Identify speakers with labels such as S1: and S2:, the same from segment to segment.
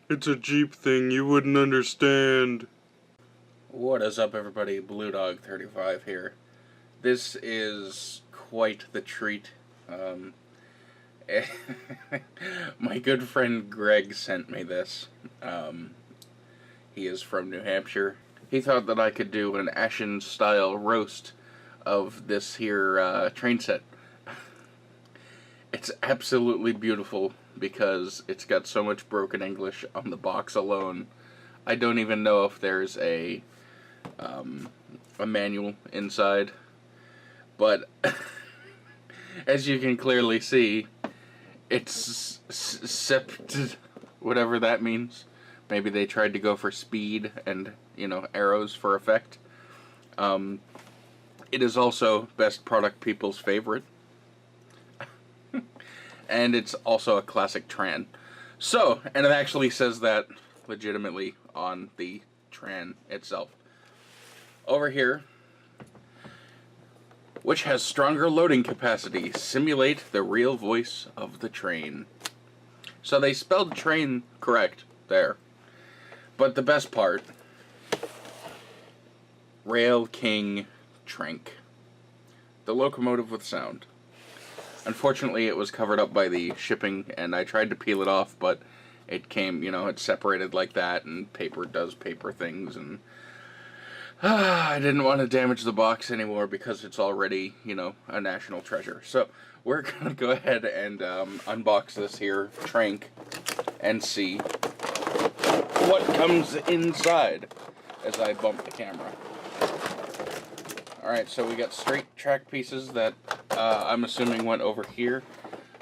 S1: It's a Jeep thing, you wouldn't understand.
S2: What is up, everybody? BluDog35 here. This is quite the treat. My good friend Greg sent me this. He is from New Hampshire. He thought that I could do an Ashen-style roast of this here train set. It's absolutely beautiful because it's got so much broken English on the box alone. I don't even know if there's a manual inside, but as you can clearly see, it's sept, whatever that means. Maybe they tried to go for speed and, you know, arrows for effect. It is also Best Product People's favorite. And it's also a classic Tran. So, and it actually says that legitimately on the Tran itself. Over here, which has stronger loading capacity, simulate the real voice of the train. So they spelled train correct there. But the best part, Rail King TRAINK, the locomotive with sound. Unfortunately, it was covered up by the shipping, and I tried to peel it off, but it came, you know, it's separated like that, and paper does paper things, and I didn't want to damage the box anymore because it's already, you know, a national treasure. So we're going to go ahead and unbox this here TRAINK and see what comes inside as I bump the camera. Alright, so we got straight track pieces that I'm assuming went over here.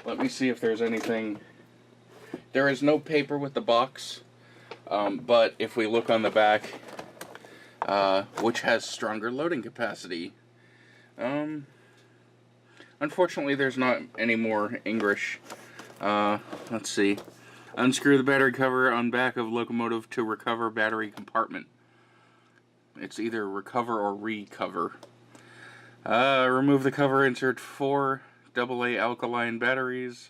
S2: Let me see if there's anything. There is no paper with the box, but if we look on the back, which has stronger loading capacity, unfortunately there's not any more English. Let's see. Unscrew the battery cover on back of locomotive to recover battery compartment. It's either recover or recover. Remove the cover, insert 4 AA alkaline batteries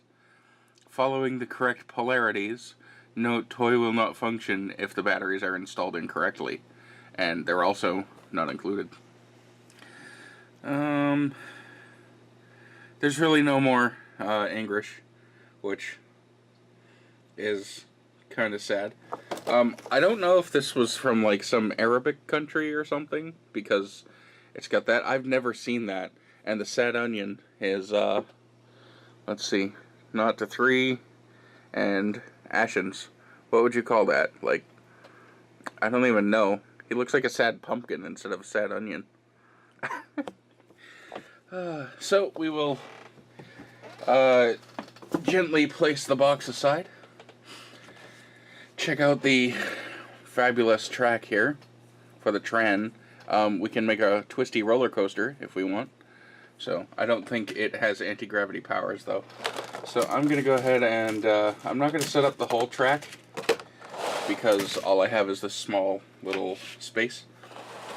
S2: following the correct polarities. Note, toy will not function if the batteries are installed incorrectly. And they're also not included. There's really no more English, which is kind of sad. I don't know if this was from like some Arabic country or something, because it's got that. I've never seen that. And the sad onion is, let's see, not to 3 and Ashens. What would you call that? Like, I don't even know. He looks like a sad pumpkin instead of a sad onion. So we will gently place the box aside. Check out the fabulous track here for the Tran. We can make a twisty roller coaster if we want. So I don't think it has anti-gravity powers though. So I'm gonna go ahead and I'm not gonna set up the whole track because all I have is this small little space.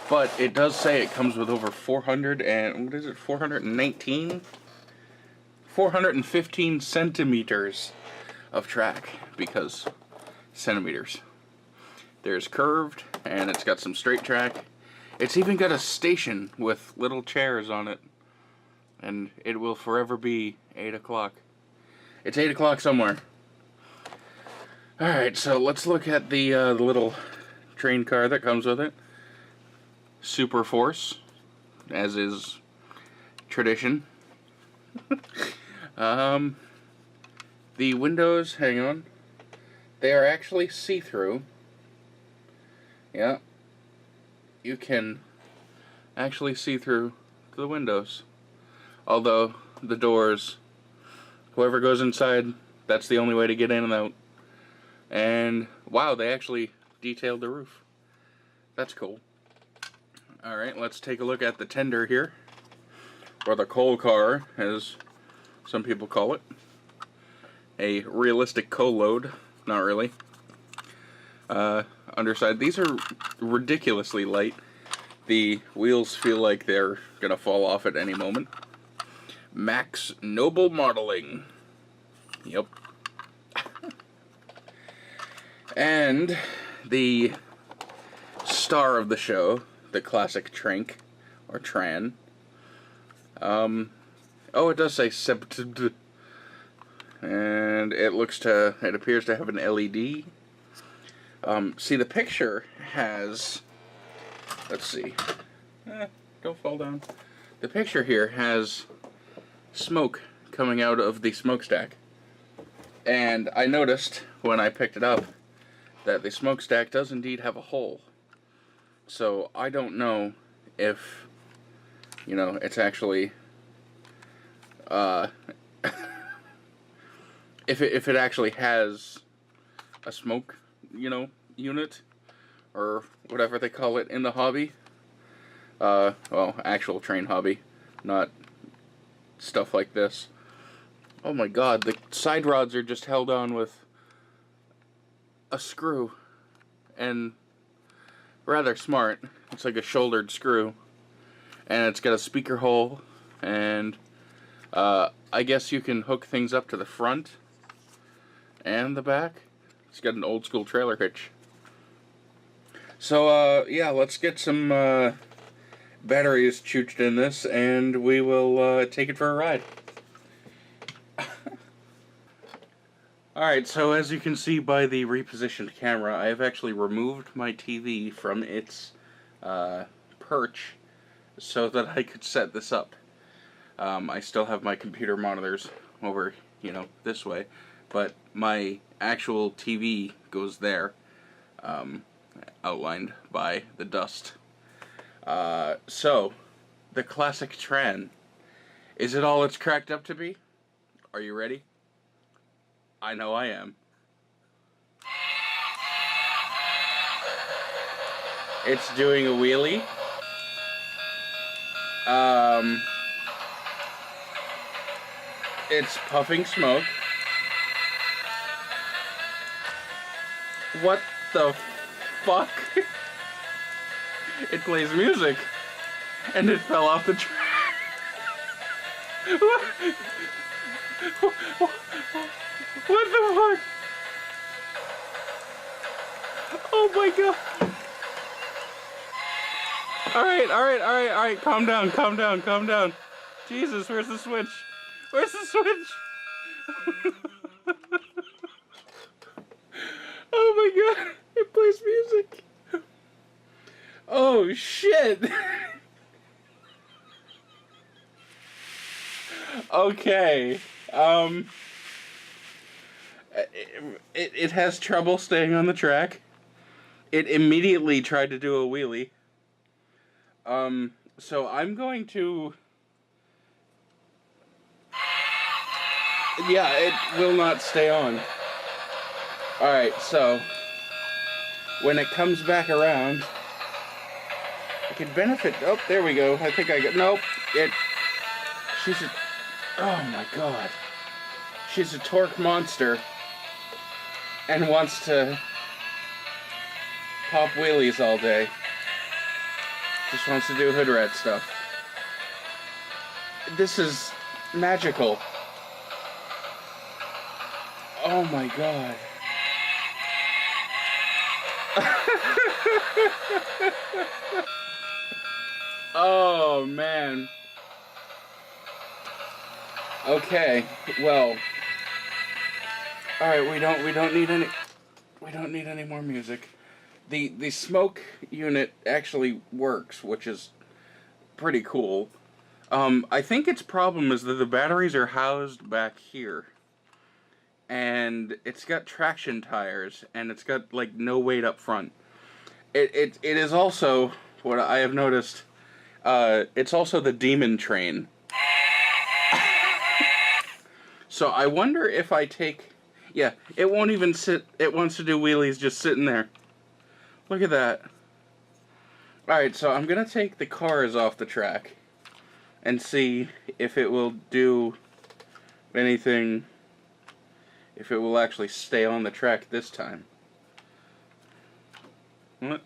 S2: But it does say it comes with over 400 and what is it? 419? 415 centimeters of track, because centimeters. There's curved, and it's got some straight track. It's even got a station with little chairs on it, and it will forever be 8 o'clock. It's 8 o'clock somewhere. Alright, so let's look at the little train car that comes with it. Super Force, as is tradition. The windows, hang on, they are actually see-through. Yeah, you can actually see through the windows. Although the doors, whoever goes inside, that's the only way to get in and out. And wow, they actually detailed the roof. That's cool. Alright, let's take a look at the tender here, or the coal car, as some people call it. A realistic coal load, not really. Underside, these are ridiculously light. The wheels feel like they're gonna fall off at any moment. Max Noble Modeling. Yep. And the star of the show, the classic TRAINK, or Tran. Oh, it does say sept, and it appears to have an LED. See, the picture has, let's see, don't fall down. The picture here has smoke coming out of the smokestack. And I noticed when I picked it up that the smokestack does indeed have a hole. So I don't know if, you know, it's actually, if it actually has a smoke, you know, unit, or whatever they call it in the hobby. Well, actual train hobby, not stuff like this. Oh my god, the side rods are just held on with a screw, and rather smart. It's like a shouldered screw, and it's got a speaker hole, and I guess you can hook things up to the front and the back. It's got an old school trailer hitch. So yeah, let's get some batteries chooched in this, and we will take it for a ride. Alright, so as you can see by the repositioned camera, I have actually removed my TV from its perch so that I could set this up. I still have my computer monitors over, you know, this way, but my actual TV goes there, outlined by the dust. So, the classic Tran. Is it all it's cracked up to be? Are you ready? I know I am. It's doing a wheelie. It's puffing smoke. What the fuck? It plays music. And it fell off the track. What the fuck? Oh my god. Alright. Calm down. Jesus, where's the switch? Where's the switch? Oh my god, it plays music. Oh shit. Okay. It has trouble staying on the track. It immediately tried to do a wheelie. So I'm going to... Yeah, it will not stay on. Alright, so when it comes back around, it could benefit... Oh, there we go. I think I got... Nope. She's a... Oh my god. She's a torque monster and wants to pop wheelies all day. Just wants to do hood rat stuff. This is magical. Oh my god. Oh man. Okay, well. Alright, we don't need any more music. The smoke unit actually works, which is pretty cool. I think its problem is that the batteries are housed back here. And it's got traction tires, and it's got like no weight up front. It is also, what I have noticed, it's also the demon train. So I wonder if I take... Yeah, it won't even sit. It wants to do wheelies just sitting there. Look at that. Alright, so I'm going to take the cars off the track and see if it will do anything, if it will actually stay on the track this time. What?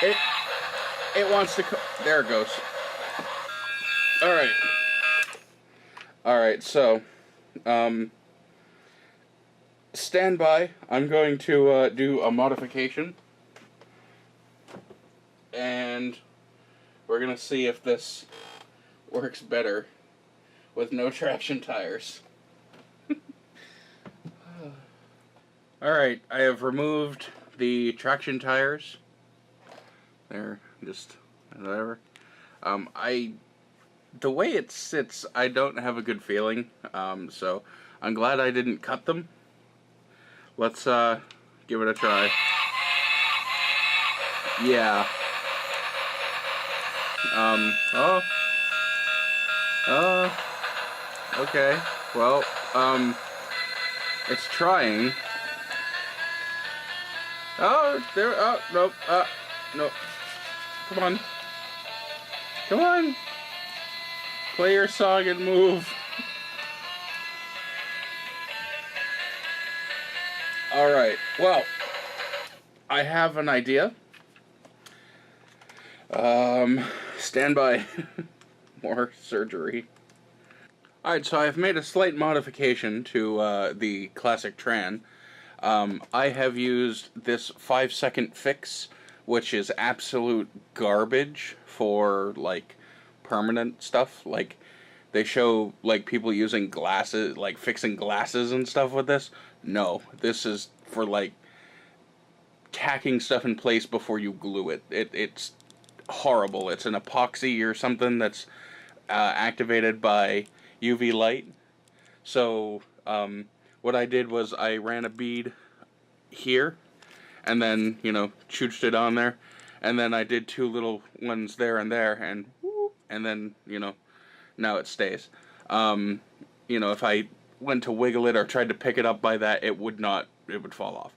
S2: It wants to... There it goes. Alright. Alright, so... stand by. I'm going to do a modification. And we're going to see if this works better with no traction tires. Alright, I have removed the traction tires. They're just whatever. The way it sits, I don't have a good feeling. So I'm glad I didn't cut them. Let's give it a try. Yeah. Okay. Well, it's trying. Nope, nope. Come on. Come on. Play your song and move. Alright, well, I have an idea. Stand by. More surgery. Alright, so I've made a slight modification to the classic Tran. I have used this 5-second fix, which is absolute garbage for, like, permanent stuff. Like, they show, like, people using glasses, like, fixing glasses and stuff with this. No, this is for, like, tacking stuff in place before you glue it. It's horrible. It's an epoxy or something that's activated by UV light. So, what I did was I ran a bead here, and then, you know, chooched it on there, and then I did 2 little ones there, and then, you know, now it stays. You know, if I went to wiggle it or tried to pick it up by that, it would fall off.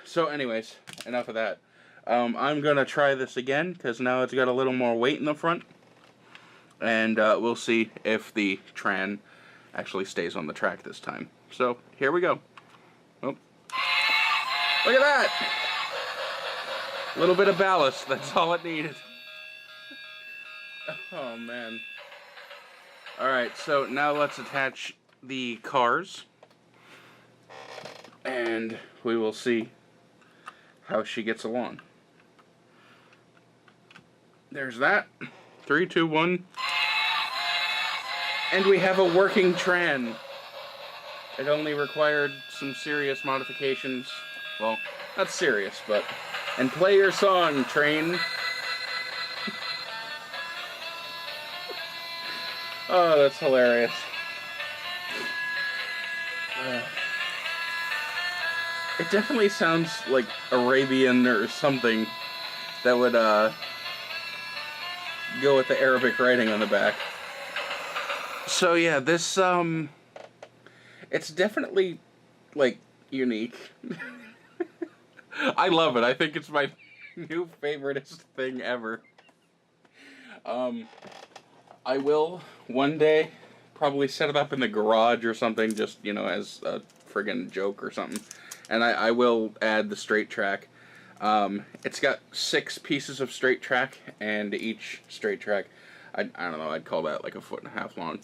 S2: So anyways, enough of that. I'm gonna try this again, because now it's got a little more weight in the front, and we'll see if the Tran actually stays on the track this time. So, here we go. Oh. Look at that! A little bit of ballast, that's all it needed. Oh, man. Alright, so now let's attach the cars. And we will see how she gets along. There's that. 3, 2, 1. And we have a working Tran. It only required some serious modifications. Well, not serious, but... And play your song, train. Oh, that's hilarious. It definitely sounds like Arabian or something that would go with the Arabic writing on the back. So yeah, this it's definitely like unique. I love it. I think it's my new favoriteest thing ever. I will one day probably set it up in the garage or something, just, you know, as a friggin' joke or something. And I will add the straight track. It's got 6 pieces of straight track, and each straight track, I don't know, I'd call that like 1.5 feet long.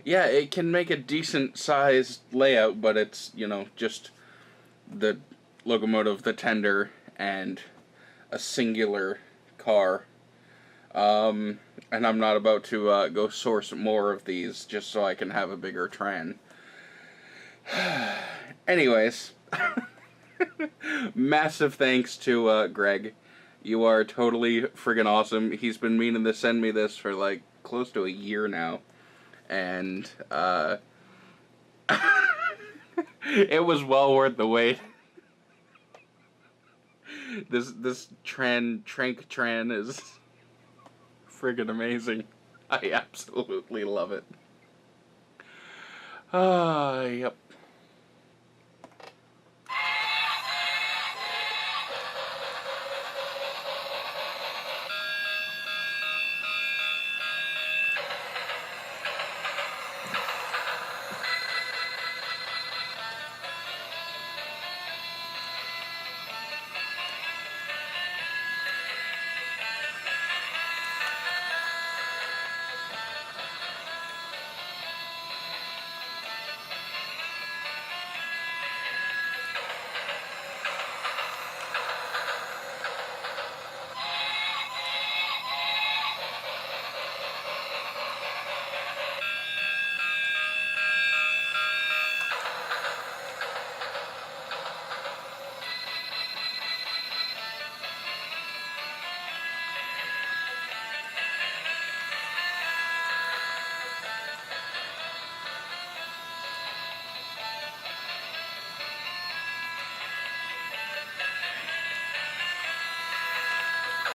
S2: Yeah, it can make a decent sized layout, but it's, you know, just the locomotive, the tender, and a singular car. And I'm not about to go source more of these just so I can have a bigger Tran. Anyways, massive thanks to Greg. You are totally friggin' awesome. He's been meaning to send me this for like close to a year now. And it was well worth the wait. This TRAINK Tran is friggin' amazing. I absolutely love it. Yep.